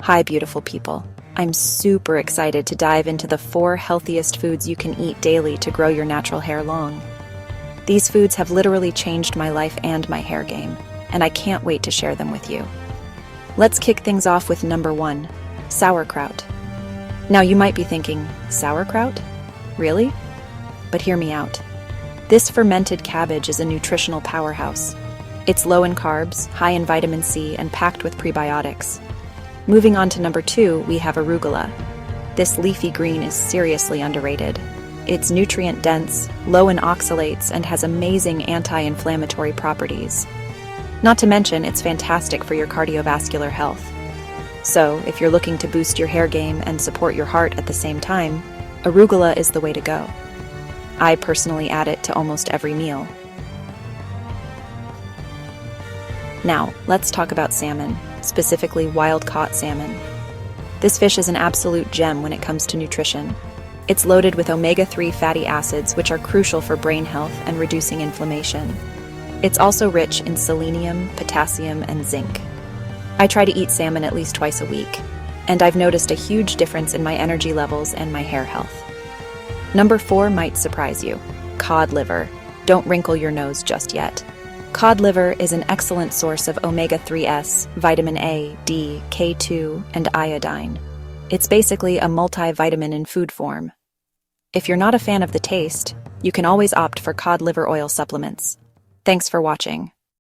Hi, beautiful people. I'm super excited to dive into the 4 healthiest foods you can eat daily to grow your natural hair long. These foods have literally changed my life and my hair game, and I can't wait to share them with you. Let's kick things off with number 1, sauerkraut. Now you might be thinking, sauerkraut? Really? But hear me out. This fermented cabbage is a nutritional powerhouse. It's low in carbs, high in vitamin C, and packed with prebiotics. Moving on to number 2, we have arugula. This leafy green is seriously underrated. It's nutrient-dense, low in oxalates, and has amazing anti-inflammatory properties. Not to mention, it's fantastic for your cardiovascular health. So, if you're looking to boost your hair game and support your heart at the same time, arugula is the way to go. I personally add it to almost every meal. Now, let's talk about salmon, specifically wild-caught salmon. This fish is an absolute gem when it comes to nutrition. It's loaded with omega-3 fatty acids, which are crucial for brain health and reducing inflammation. It's also rich in selenium, potassium, and zinc. I try to eat salmon at least twice a week, and I've noticed a huge difference in my energy levels and my hair health. Number 4 might surprise you. Cod liver. Don't wrinkle your nose just yet. Cod liver is an excellent source of omega-3s, vitamin A, D, K2, and iodine. It's basically a multivitamin in food form. If you're not a fan of the taste, you can always opt for cod liver oil supplements. Thanks for watching.